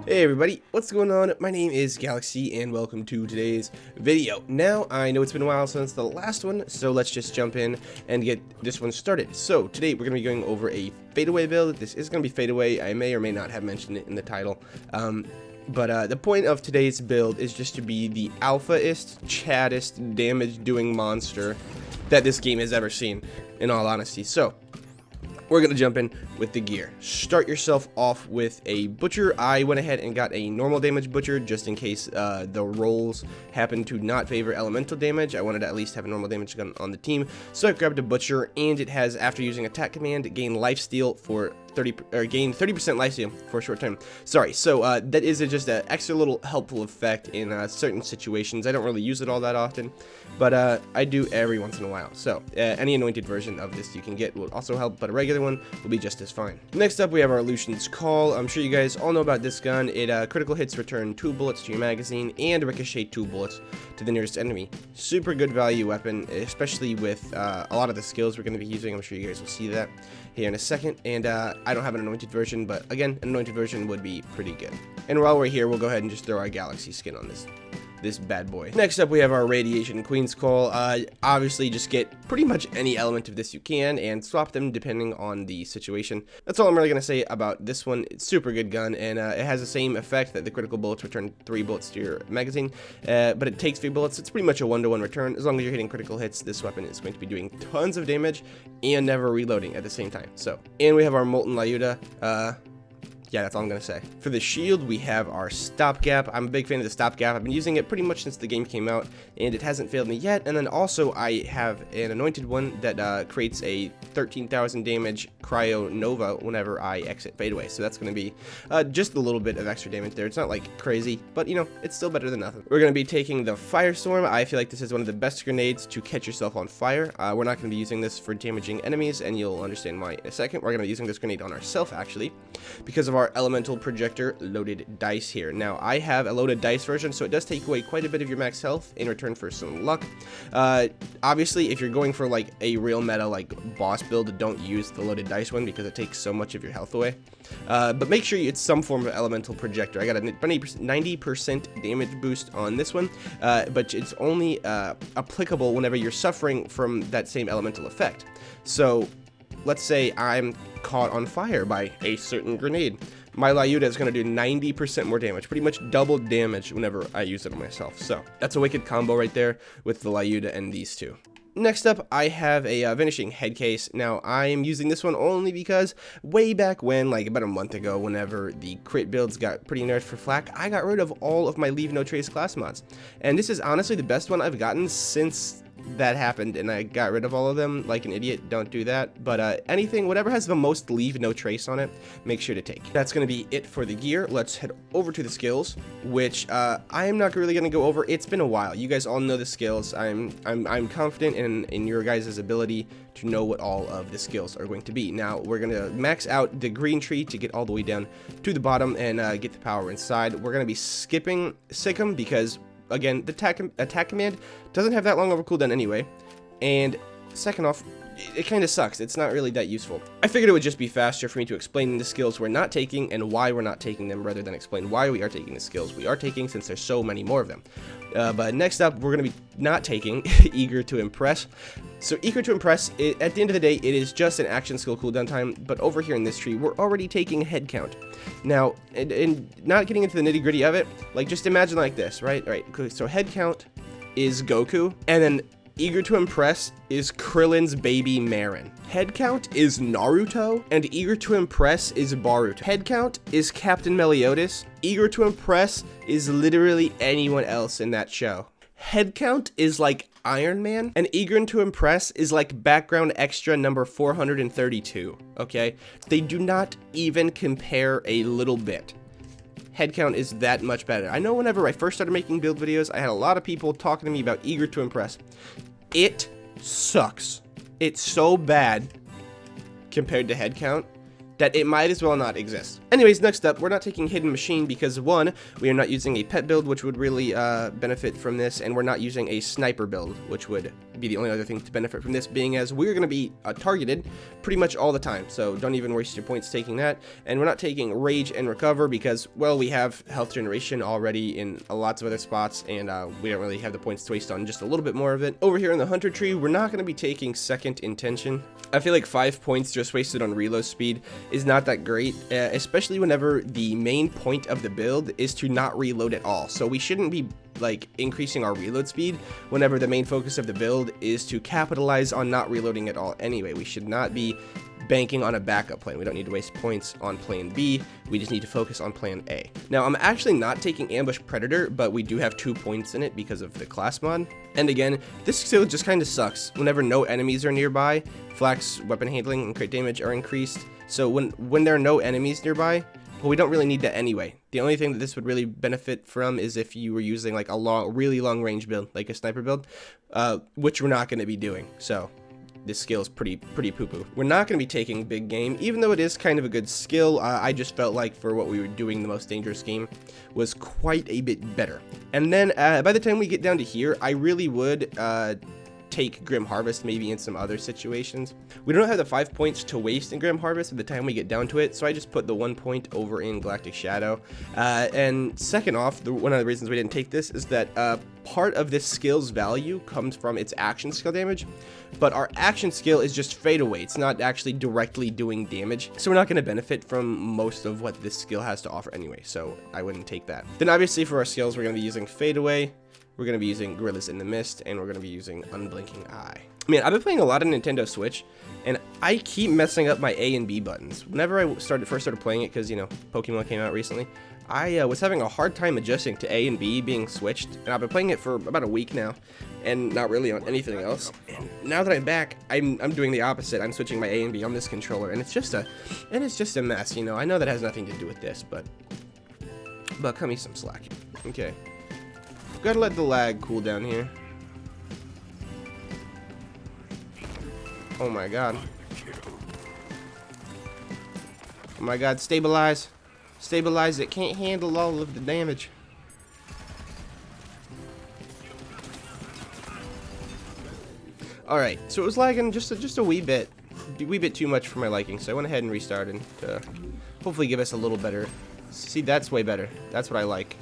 Hey everybody, what's going on? My name is Galaxy and welcome to today's video. Now, I know it's been a while since the last one, so let's just jump in and get this one started. So, today we're going to be going over a fadeaway build. This is going to be fadeaway. I may or may not have mentioned it in the title. But the point of today's build is just to be the alphaist, chattest, damage-doing monster that this game has ever seen, in all honesty. So, we're going to jump in with the gear. Start yourself off with a butcher. I went ahead and got a normal damage butcher just in case the rolls happen to not favor elemental damage. I wanted to at least have a normal damage gun on the team. So I grabbed a butcher, and it has, after using attack command, gain lifesteal for gain 30% lifesteal for a short time. Sorry, so that is just an extra little helpful effect in certain situations. I don't really use it all that often, but I do every once in a while. So any anointed version of this you can get will also help, but a regular one will be just as fine. Next up, we have our Lucian's Call. I'm sure you guys all know about this gun. It critical hits return 2 bullets to your magazine and ricochet 2 bullets to the nearest enemy. Super good value weapon, especially with a lot of the skills we're going to be using. I'm sure you guys will see that here in a second. And I don't have an anointed version, but again, an anointed version would be pretty good. And while we're here, we'll go ahead and just throw our Galaxy skin on this bad boy. Next up, we have our Radiation Queen's Call. Obviously, just get pretty much any element of this you can and swap them depending on the situation. That's all I'm really going to say about this one. It's super good gun, and it has the same effect that the critical bullets return 3 bullets to your magazine, but it takes 3 bullets. It's pretty much a 1-to-1 return. As long as you're hitting critical hits, this weapon is going to be doing tons of damage and never reloading at the same time. So, and we have our Molten Lyuda. Yeah, that's all I'm going to say. For the shield, we have our stopgap. I'm a big fan of the stopgap. I've been using it pretty much since the game came out, and it hasn't failed me yet. And then also, I have an anointed one that creates a 13,000 damage cryo nova whenever I exit fadeaway. So that's going to be just a little bit of extra damage there. It's not like crazy, but you know, it's still better than nothing. We're going to be taking the Firestorm. I feel like this is one of the best grenades to catch yourself on fire. We're not going to be using this for damaging enemies, and you'll understand why in a second. We're going to be using this grenade on ourselves, actually, because of our elemental projector loaded dice here. Now, I have a loaded dice version, so it does take away quite a bit of your max health in return for some luck. Obviously, if you're going for like a real meta like boss build, don't use the loaded dice one because it takes so much of your health away. But make sure it's some form of elemental projector. I got a 90% damage boost on this one, but it's only applicable whenever you're suffering from that same elemental effect. So let's say I'm caught on fire by a certain grenade. My Lyuda is going to do 90% more damage, pretty much double damage whenever I use it on myself. So that's a wicked combo right there with the Lyuda and these two. Next up, I have a vanishing head case. Now, I am using this one only because way back when, like about a month ago, whenever the crit builds got pretty nerfed for flak, I got rid of all of my Leave No Trace class mods. And this is honestly the best one I've gotten since that happened, and I got rid of all of them like an idiot. Don't do that. But anything, whatever has the most Leave No Trace on it, make sure to take. That's going to be it for the gear. Let's head over to the skills, which I am not really going to go over. It's been a while. You guys all know the skills. I'm confident in your guys' ability to know what all of the skills are going to be. Now, we're going to max out the green tree to get all the way down to the bottom and get the power inside. We're going to be skipping Sikkim because, again, the attack command doesn't have that long of a cooldown anyway, and second off, it kind of sucks. It's not really that useful. I figured it would just be faster for me to explain the skills we're not taking and why we're not taking them, rather than explain why we are taking the skills we are taking, since there's so many more of them. But next up, we're going to be not taking Eager to Impress. So Eager to Impress, at the end of the day, it is just an action skill cooldown time, but over here in this tree, we're already taking head count. Now, and not getting into the nitty gritty of it, like just imagine like this, right? All right, so head count is Goku, and then Eager to Impress is Krillin's baby Marin. Head count is Naruto, and Eager to Impress is Boruto. Head count is Captain Meliodas. Eager to Impress is literally anyone else in that show. Head count is like Iron Man, and Eager to Impress is like background extra number 432, okay? They do not even compare a little bit. Head count is that much better. I know whenever I first started making build videos, I had a lot of people talking to me about Eager to Impress. It sucks. It's so bad compared to head count that it might as well not exist. Anyways, next up, we're not taking Hidden Machine because, one, we are not using a pet build, which would really benefit from this, and we're not using a sniper build, which would be the only other thing to benefit from this, being as we're going to be targeted pretty much all the time. So don't even waste your points taking that. And we're not taking Rage and Recover because, well, we have health generation already in lots of other spots, and we don't really have the points to waste on just a little bit more of it. Over here in the Hunter tree, we're not going to be taking Second Intention. I feel like 5 points just wasted on reload speed is not that great, especially whenever the main point of the build is to not reload at all. So we shouldn't be like increasing our reload speed whenever the main focus of the build is to capitalize on not reloading at all anyway. We should not be banking on a backup plan. We don't need to waste points on plan B. We just need to focus on plan A. Now, I'm actually not taking Ambush Predator, but we do have 2 points in it because of the class mod. And again, this skill just kind of sucks. Whenever no enemies are nearby, Flak's weapon handling and crit damage are increased. So when there are no enemies nearby, well, we don't really need that anyway. The only thing that this would really benefit from is if you were using like a really long range build, like a sniper build, which we're not going to be doing. So this skill is pretty poo-poo. We're not going to be taking Big Game, even though it is kind of a good skill. I just felt like for what we were doing, the Most Dangerous Game was quite a bit better. And then by the time we get down to here, I really would take Grim Harvest maybe in some other situations. We don't have the 5 points to waste in Grim Harvest at the time we get down to it, so I just put the 1 point over in Galactic Shadow. And second off, one of the reasons we didn't take this is that part of this skill's value comes from its action skill damage, but our action skill is just fade away. It's not actually directly doing damage, so we're not going to benefit from most of what this skill has to offer anyway, so I wouldn't take that. Then obviously for our skills, we're going to be using Fade Away, we're going to be using Gorillas in the Mist, and we're going to be using Unblinking Eye. Man, I've been playing a lot of Nintendo Switch, and I keep messing up my A and B buttons. Whenever I first started playing it, because, you know, Pokemon came out recently, I was having a hard time adjusting to A and B being switched, and I've been playing it for about a week now, and not really on anything else. And now that I'm back, I'm doing the opposite. I'm switching my A and B on this controller, and it's just a mess, you know. I know that has nothing to do with this, but cut me some slack. Okay. Gotta let the lag cool down here. Oh my god. Oh my god, stabilize. Stabilize it. Can't handle all of the damage. Alright, so it was lagging just a wee bit too much for my liking, so I went ahead and restarted to hopefully give us a little better. See, that's way better. That's what I like.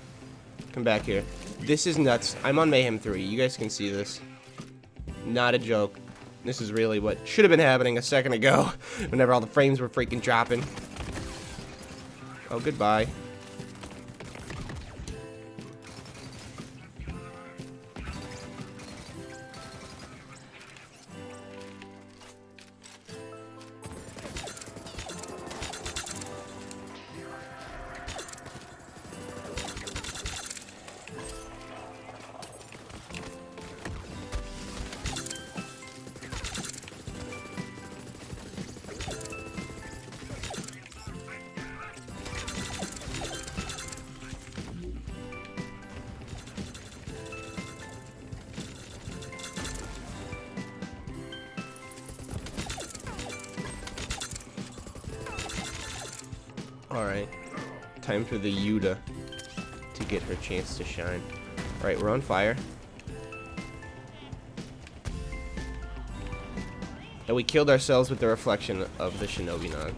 Come back here. This is nuts. I'm on Mayhem 3. You guys can see this. Not a joke. This is really what should have been happening a second ago, whenever all the frames were freaking dropping. Oh, goodbye. Alright, time for the Yuda to get her chance to shine. Alright, we're on fire. And we killed ourselves with the reflection of the Shinobi Nog.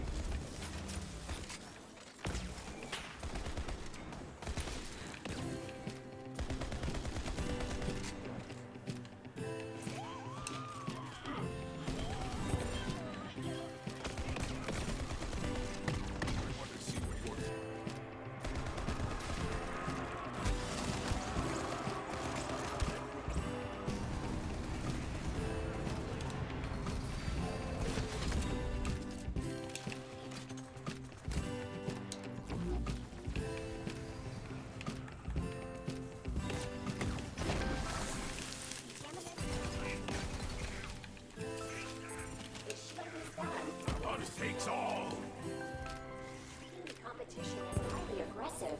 Takes all. The competition is highly aggressive.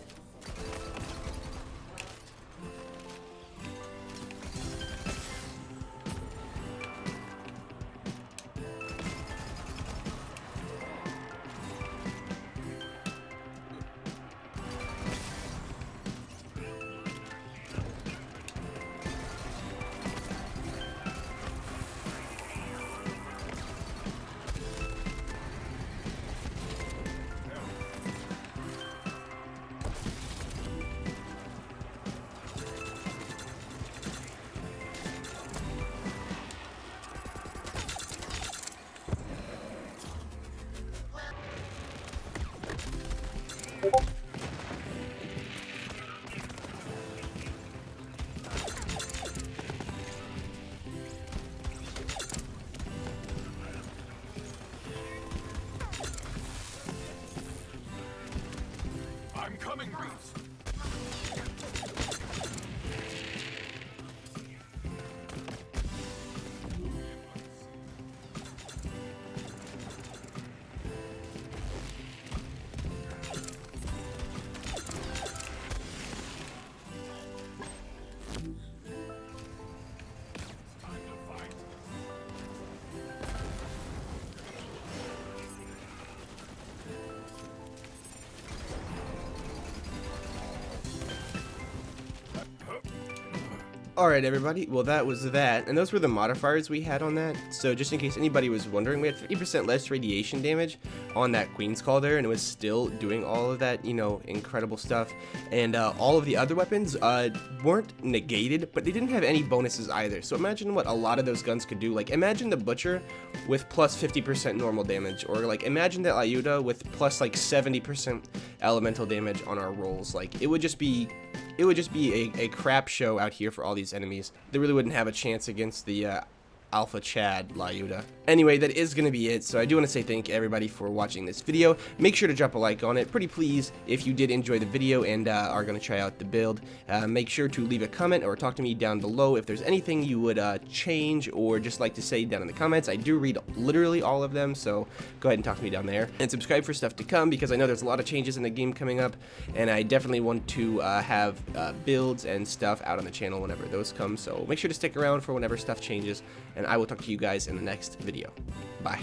I'm coming, Reese. Alright everybody, well that was that, and those were the modifiers we had on that. So just in case anybody was wondering, we had 50% less radiation damage on that Queen's Call there, and it was still doing all of that, you know, incredible stuff. And all of the other weapons weren't negated, but they didn't have any bonuses either. So imagine what a lot of those guns could do. Like imagine the Butcher with plus 50% normal damage, or like imagine the Lyuda with plus like 70% elemental damage on our rolls. Like it would just be a crap show out here for all these enemies. They really wouldn't have a chance against the Alpha Chad Lyuda. Anyway, that is going to be it, so I do want to say thank you everybody for watching this video. Make sure to drop a like on it, pretty please, if you did enjoy the video and are going to try out the build. Make sure to leave a comment or talk to me down below if there's anything you would change or just like to say down in the comments. I do read literally all of them, so go ahead and talk to me down there. And subscribe for stuff to come, because I know there's a lot of changes in the game coming up, and I definitely want to have builds and stuff out on the channel whenever those come, so make sure to stick around for whenever stuff changes, and I will talk to you guys in the next video. Bye.